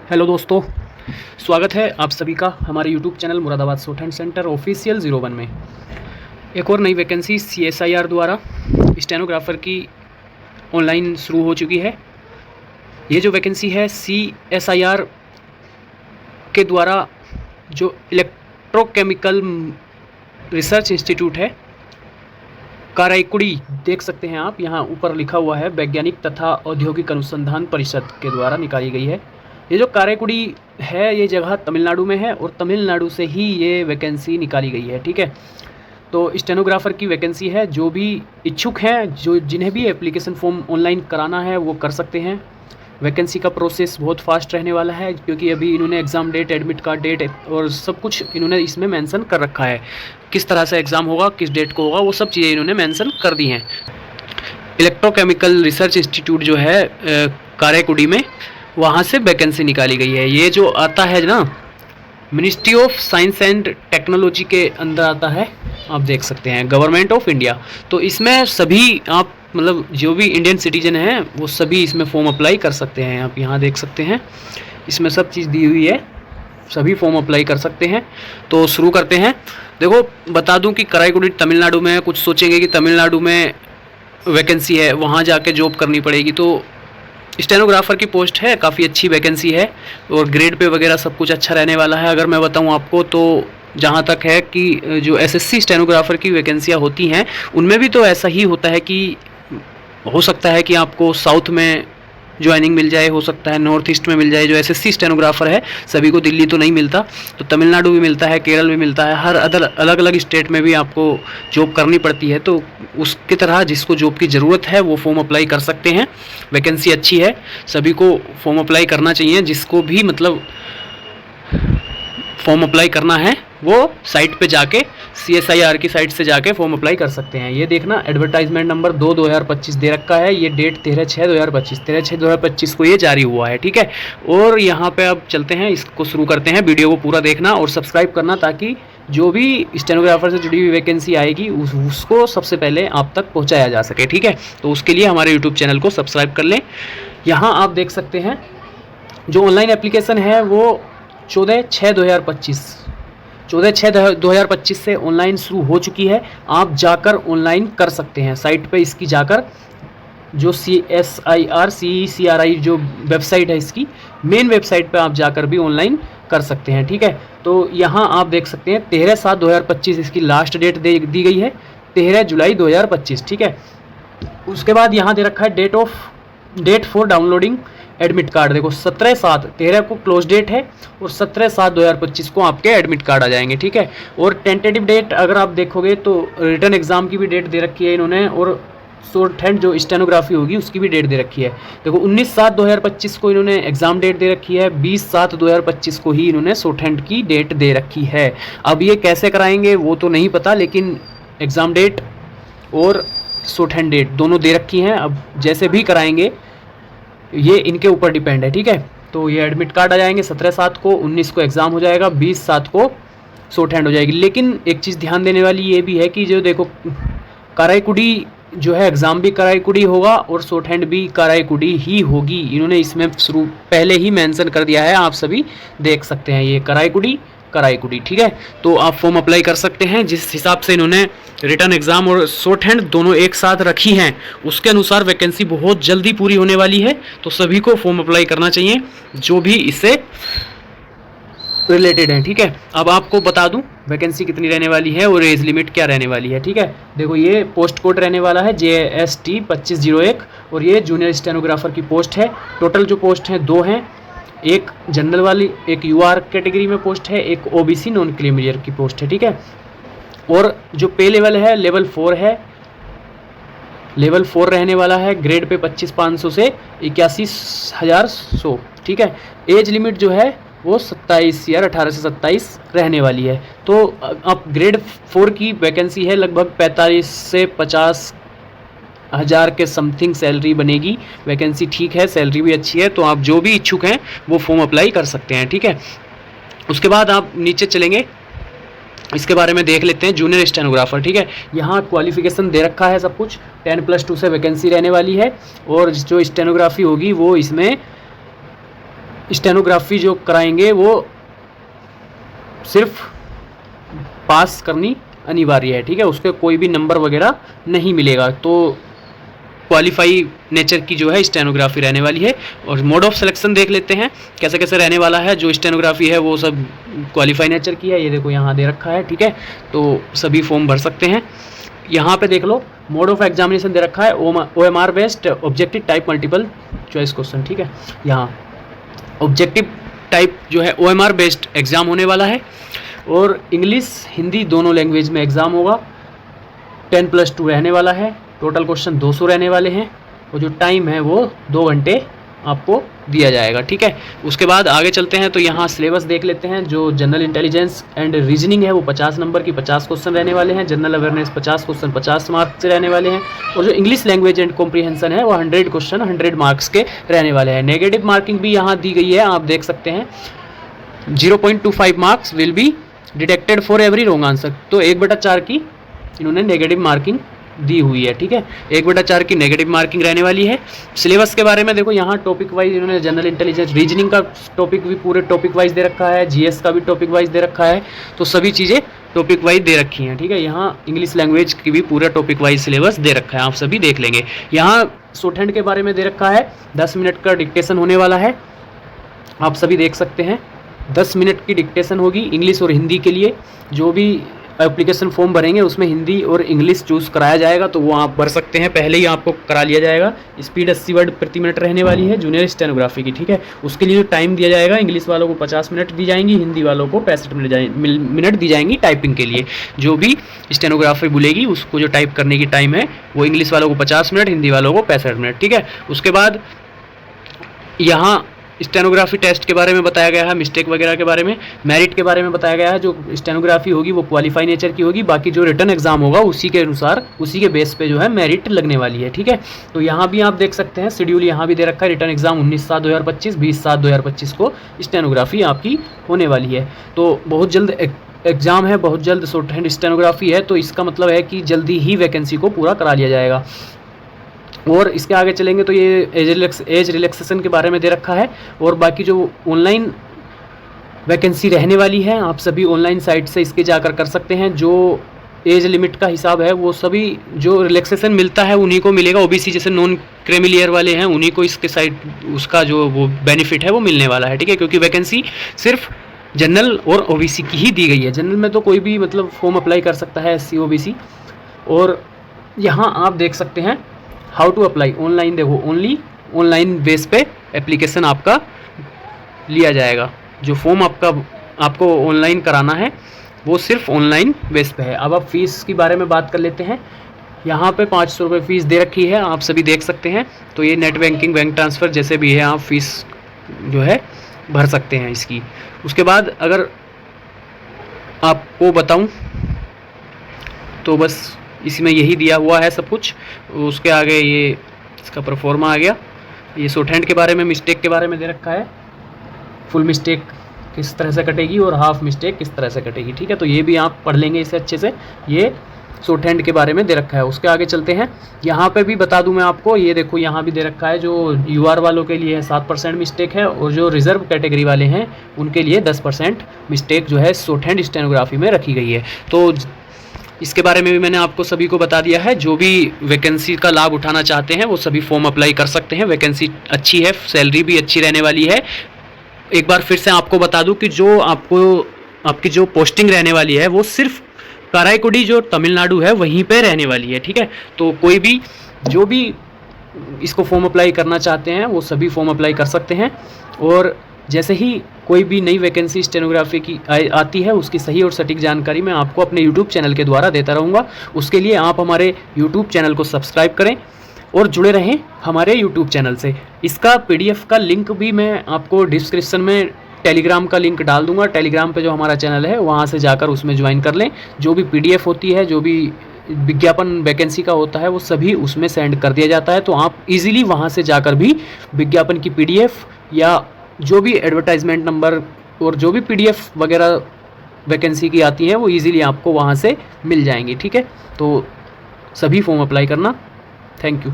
Hello दोस्तों, स्वागत है आप सभी का हमारे YouTube channel Moradabad short centre official 01 में। एक और नई वैकेंसी CSIR द्वारा स्टेनोग्राफर की ऑनलाइन शुरू हो चुकी है। ये जो वैकेंसी है CSIR के द्वारा जो इलेक्ट्रोकेमिकल रिसर्च इंस्टीट्यूट है काराईकुड़ी, देख सकते हैं आप, यहाँ ऊपर लिखा हुआ है वैज्ञानिक तथा औद्योगिक अनुसंधान परिषद के द्वारा निकाली गई है। ये जो काराईकुड़ी है ये जगह तमिलनाडु में है और तमिलनाडु से ही ये वैकेंसी निकाली गई है। ठीक है, तो स्टेनोग्राफर की वैकेंसी है। जो भी इच्छुक हैं, जिन्हें भी एप्लीकेशन फॉर्म ऑनलाइन कराना है वो कर सकते हैं। वैकेंसी का प्रोसेस बहुत फास्ट रहने वाला है क्योंकि अभी इन्होंने exam date, admit card date और सब कुछ इन्होंने इसमें मेंशन कर रखा है। किस तरह से एग्ज़ाम होगा, किस डेट को होगा, वो सब चीज़ें इन्होंने मेंशन कर दी हैं। इलेक्ट्रोकेमिकल रिसर्च इंस्टीट्यूट जो है काराईकुड़ी में, वहाँ से वैकेंसी निकाली गई है। ये जो आता है ना, ministry of science and technology के अंदर आता है, आप देख सकते हैं, गवर्नमेंट ऑफ इंडिया। तो इसमें सभी आप मतलब जो भी इंडियन सिटीजन हैं वो सभी इसमें फॉर्म अप्लाई कर सकते हैं। आप यहाँ देख सकते हैं, इसमें सब चीज़ दी हुई है, सभी फॉर्म अप्लाई कर सकते हैं। तो शुरू करते हैं। देखो, बता दूं कि कराईकुड़ी तमिलनाडु में है। कुछ सोचेंगे कि तमिलनाडु में वैकेंसी है, वहाँ जाके जॉब करनी पड़ेगी। तो स्टेनोग्राफर की पोस्ट है, काफ़ी अच्छी वैकेंसी है और ग्रेड पे वगैरह सब कुछ अच्छा रहने वाला है। अगर मैं बताऊं आपको तो जहां तक है कि जो SSC स्टेनोग्राफर की वैकेंसियां होती हैं उनमें भी तो ऐसा ही होता है कि हो सकता है कि आपको साउथ में ज्वाइनिंग मिल जाए, हो सकता है नॉर्थ ईस्ट में मिल जाए। जो SSC स्टेनोग्राफर है सभी को दिल्ली तो नहीं मिलता, तो तमिलनाडु भी मिलता है, केरल भी मिलता है, हर अलग अलग स्टेट में भी आपको जॉब करनी पड़ती है। तो उसकी तरह जिसको जॉब की ज़रूरत है वो फॉर्म अप्लाई कर सकते हैं। वैकेंसी अच्छी है, सभी को फॉर्म अप्लाई करना चाहिए। जिसको भी मतलब फॉर्म अप्लाई करना है वो साइट पे जाके, CSIR की साइट से जाके फॉर्म अप्लाई कर सकते हैं। ये देखना, एडवर्टाइजमेंट नंबर 2/2025 दे रखा है। ये डेट 13/6/2025 को ये जारी हुआ है। ठीक है, और यहाँ पे अब चलते हैं, इसको शुरू करते हैं। वीडियो को पूरा देखना और सब्सक्राइब करना ताकि जो भी स्टेनोग्राफर से जुड़ी हुई वैकेंसी आएगी उसको सबसे पहले आप तक पहुँचाया जा सके। ठीक है, तो उसके लिए हमारे यूट्यूब चैनल को सब्सक्राइब कर लें। यहाँ आप देख सकते हैं जो ऑनलाइन एप्लीकेशन है वो 14/6/2025 से ऑनलाइन शुरू हो चुकी है। आप जाकर ऑनलाइन कर सकते हैं साइट पे इसकी जाकर। जो CSIR जो वेबसाइट है, इसकी मेन वेबसाइट पे आप जाकर भी ऑनलाइन कर सकते हैं। ठीक है, तो यहाँ आप देख सकते हैं 13/7/2025 इसकी लास्ट डेट दी गई है, 13 जुलाई 2025। ठीक है, उसके बाद यहाँ दे रखा है date for downloading admit card. देखो 17/7/13 को क्लोज डेट है और 17/7/2025 को आपके एडमिट कार्ड आ जाएंगे। ठीक है, और टेंटेटिव डेट अगर आप देखोगे तो रिटर्न एग्जाम की भी डेट दे रखी है इन्होंने, और शॉर्ट हैंड जो स्टेनोग्राफी होगी उसकी भी डेट दे रखी है। देखो 19/7/2025 को इन्होंने एग्जाम डेट दे रखी है, 20/7/2025 को ही इन्होंने शॉर्ट हैंड की डेट दे रखी है। अब ये कैसे कराएंगे वो तो नहीं पता, लेकिन एग्जाम डेट और शॉर्ट हैंड डेट दोनों दे रखी हैं। अब जैसे भी कराएंगे ये इनके ऊपर डिपेंड है। ठीक है, तो ये एडमिट कार्ड आ जाएंगे 17/7 को, 19 को एग्ज़ाम हो जाएगा, 20/7 को शॉर्ट हैंड हो जाएगी। लेकिन एक चीज़ ध्यान देने वाली ये भी है कि जो देखो काराईकुड़ी जो है, एग्ज़ाम भी काराईकुड़ी होगा और शॉर्ट हैंड भी काराईकुड़ी ही होगी। इन्होंने इसमें शुरू पहले ही मेंशन कर दिया है, आप सभी देख सकते हैं, ये काराईकुड़ी। ठीक है, तो आप फॉर्म अप्लाई कर सकते हैं। जिस हिसाब से इन्होंने रिटर्न एग्जाम और शॉर्ट हैंड दोनों एक साथ रखी हैं उसके अनुसार वैकेंसी बहुत जल्दी पूरी होने वाली है। तो सभी को फॉर्म अप्लाई करना चाहिए जो भी इससे रिलेटेड है। ठीक है, अब आपको बता दूं वैकेंसी कितनी रहने वाली है और एज लिमिट क्या रहने वाली है। ठीक है, देखो ये पोस्ट कोड रहने वाला है JST 2501 और ये जूनियर स्टेनोग्राफर की पोस्ट है। टोटल जो पोस्ट हैं 2 हैं, एक जनरल वाली, एक UR कैटेगरी में पोस्ट है, एक OBC नॉन क्रीमियर की पोस्ट है। ठीक है, और जो पे लेवल है लेवल 4 है, लेवल 4 रहने वाला है। ग्रेड पे 25,500 से 81,100। ठीक है, एज लिमिट जो है वो 27 ईयर 18 से 27 रहने वाली है। तो अब ग्रेड 4 की वैकेंसी है, लगभग 45 से 50 हज़ार के समथिंग सैलरी बनेगी। वैकेंसी ठीक है, सैलरी भी अच्छी है। तो आप जो भी इच्छुक हैं वो फॉर्म अप्लाई कर सकते हैं। ठीक है, उसके बाद आप नीचे चलेंगे, इसके बारे में देख लेते हैं। जूनियर स्टेनोग्राफर, ठीक है, यहाँ क्वालिफिकेशन दे रखा है सब कुछ। 10+2 से वैकेंसी रहने वाली है और जो स्टेनोग्राफी होगी वो इसमें स्टेनोग्राफी जो कराएंगे वो सिर्फ पास करनी अनिवार्य है, ठीक है, उसके कोई भी नंबर वगैरह नहीं मिलेगा। तो क्वालिफाई नेचर की जो है स्टेनोग्राफी रहने वाली है। और मोड ऑफ सिलेक्शन देख लेते हैं कैसे कैसे रहने वाला है। जो स्टेनोग्राफी है वो सब क्वालिफाई नेचर की है, ये देखो यहाँ दे रखा है, ठीक है, तो सभी फॉर्म भर सकते हैं। यहाँ पे देख लो मोड ऑफ एग्जामिनेशन दे रखा है OMR based objective type multiple choice question, ठीक है। यहाँ ऑब्जेक्टिव टाइप जो है OMR बेस्ड एग्जाम होने वाला है और इंग्लिश हिंदी दोनों लैंग्वेज में एग्ज़ाम होगा। 10+2 रहने वाला है, टोटल क्वेश्चन 200 रहने वाले हैं और जो टाइम है वो 2 घंटे आपको दिया जाएगा, ठीक है। उसके बाद आगे चलते हैं तो यहाँ सिलेबस देख लेते हैं। जो जनरल इंटेलिजेंस एंड रीजनिंग है वो 50 नंबर की 50 क्वेश्चन रहने वाले हैं। जनरल अवेयरनेस 50 क्वेश्चन 50 मार्क्स से रहने वाले हैं और जो इंग्लिश लैंग्वेज एंड कॉम्प्रीहेंशन है वो 100 क्वेश्चन 100 मार्क्स के रहने वाले हैं। नेगेटिव मार्किंग भी यहाँ दी गई है, आप देख सकते हैं 0.25 marks will be detected for every wrong answer. तो 1/4 की इन्होंने नेगेटिव मार्किंग दी हुई है, ठीक है, 1/4 की नेगेटिव मार्किंग रहने वाली है। सिलेबस के बारे में देखो यहाँ टॉपिक वाइज इन्होंने जनरल इंटेलिजेंस रीजनिंग का टॉपिक भी पूरे टॉपिक वाइज दे रखा है, GS का भी टॉपिक वाइज दे रखा है, तो सभी चीज़ें टॉपिक वाइज दे रखी हैं, ठीक है। यहाँ इंग्लिश लैंग्वेज की भी पूरा टॉपिक वाइज सिलेबस दे रखा है, आप सभी देख लेंगे। यहाँ शॉर्ट हैंड के बारे में दे रखा है, 10 मिनट का डिक्टेशन होने वाला है, आप सभी देख सकते हैं। 10 मिनट की डिक्टेशन होगी इंग्लिश और हिंदी के लिए। जो भी एप्लीकेशन फॉर्म भरेंगे उसमें हिंदी और इंग्लिश चूज़ कराया जाएगा, तो वो आप भर सकते हैं, पहले ही आपको करा लिया जाएगा। स्पीड 80 वर्ड प्रति मिनट रहने वाली है जूनियर स्टेनोग्राफी की, ठीक है। उसके लिए जो टाइम दिया जाएगा, इंग्लिश वालों को 50 मिनट दी जाएंगी, हिंदी वालों को 65 मिनट दी जाएंगी टाइपिंग के लिए। जो भी स्टेनोग्राफी बोलेगी उसको जो टाइप करने की टाइम है वो इंग्लिश वालों को 50 मिनट, हिंदी वालों को 65 मिनट, ठीक है। उसके बाद यहाँ स्टेनोग्राफी टेस्ट के बारे में बताया गया है, मिस्टेक वगैरह के बारे में, मेरिट के बारे में बताया गया है। जो स्टेनोग्राफी होगी वो क्वालिफाई नेचर की होगी, बाकी जो रिटर्न एग्जाम होगा उसी के अनुसार उसी के बेस पे जो है मेरिट लगने वाली है, ठीक है। तो यहाँ भी आप देख सकते हैं शेड्यूल यहाँ भी दे रखा है। रिटर्न एग्जाम 19/7/2025, 20/7/2025 को स्टेनोग्राफी आपकी होने वाली है। तो बहुत जल्द एग्जाम है, बहुत जल्द शॉर्ट हैंड स्टेनोग्राफी है, तो इसका मतलब है कि जल्दी ही वैकेंसी को पूरा करा लिया जाएगा। और इसके आगे चलेंगे तो ये एज रिलैक्सेशन के बारे में दे रखा है और बाकी जो ऑनलाइन वैकेंसी रहने वाली है आप सभी ऑनलाइन साइट से इसके जाकर कर सकते हैं। जो एज लिमिट का हिसाब है वो सभी जो रिलैक्सेशन मिलता है उन्हीं को मिलेगा। OBC जैसे नॉन क्रीमिलियर वाले हैं उन्हीं को इसके साइट उसका जो वो बेनिफिट है वो मिलने वाला है, ठीक है, क्योंकि वैकेंसी सिर्फ जनरल और OBC की ही दी गई है। जनरल में तो कोई भी मतलब फॉर्म अप्लाई कर सकता है, SC OBC। और यहाँ आप देख सकते हैं हाउ टू अप्लाई ऑनलाइन, देखो ओनली ऑनलाइन बेस पे एप्लीकेशन आपका लिया जाएगा। जो फॉर्म आपको ऑनलाइन कराना है वो सिर्फ ऑनलाइन बेस पे है। अब आप फीस के बारे में बात कर लेते हैं। यहाँ पे 500 रुपये फ़ीस दे रखी है, आप सभी देख सकते हैं। तो ये नेट बैंकिंग, बैंक ट्रांसफ़र जैसे भी है आप फीस जो है भर सकते हैं इसकी। उसके बाद अगर आपको बताऊँ तो बस इसमें यही दिया हुआ है सब कुछ। उसके आगे ये इसका परफॉर्मा आ गया। ये शॉर्ट हैंड के बारे में, मिस्टेक के बारे में दे रखा है, फुल मिस्टेक किस तरह से कटेगी और हाफ मिस्टेक किस तरह से कटेगी, ठीक है। तो ये भी आप पढ़ लेंगे इसे अच्छे से। ये शॉर्ट हैंड के बारे में दे रखा है। उसके आगे चलते हैं। यहाँ पे भी बता दूं मैं आपको, ये देखो यहाँ भी दे रखा है जो UR वालों के लिए 7% मिस्टेक है और जो रिजर्व कैटेगरी वाले हैं उनके लिए 10% मिस्टेक जो है शॉर्ट हैंड स्टेनोग्राफी में रखी गई है। तो इसके बारे में भी मैंने आपको सभी को बता दिया है। जो भी वैकेंसी का लाभ उठाना चाहते हैं वो सभी फॉर्म अप्लाई कर सकते हैं। वैकेंसी अच्छी है, सैलरी भी अच्छी रहने वाली है। एक बार फिर से आपको बता दूं कि जो आपकी जो पोस्टिंग रहने वाली है वो सिर्फ कराईकुडी जो तमिलनाडु है वहीं पे रहने वाली है, ठीक है। तो कोई भी जो भी इसको फॉर्म अप्लाई करना चाहते हैं वो सभी फॉर्म अप्लाई कर सकते हैं। और जैसे ही कोई भी नई वैकेंसी स्टेनोग्राफी की आती है उसकी सही और सटीक जानकारी मैं आपको अपने YouTube चैनल के द्वारा देता रहूँगा। उसके लिए आप हमारे YouTube चैनल को सब्सक्राइब करें और जुड़े रहें हमारे YouTube चैनल से। इसका PDF का लिंक भी मैं आपको डिस्क्रिप्शन में टेलीग्राम का लिंक डाल दूंगा। टेलीग्राम पे जो हमारा चैनल है वहाँ से जाकर उसमें ज्वाइन कर लें। जो भी PDF होती है, जो भी विज्ञापन वैकेंसी का होता है वो सभी उसमें सेंड कर दिया जाता है। तो आप इजीली वहाँ से जाकर भी विज्ञापन की PDF या जो भी एडवर्टाइजमेंट नंबर और जो भी PDF वगैरह वैकेंसी की आती हैं वो इजीली आपको वहाँ से मिल जाएंगी, ठीक है। तो सभी फॉर्म अप्लाई करना। Thank you.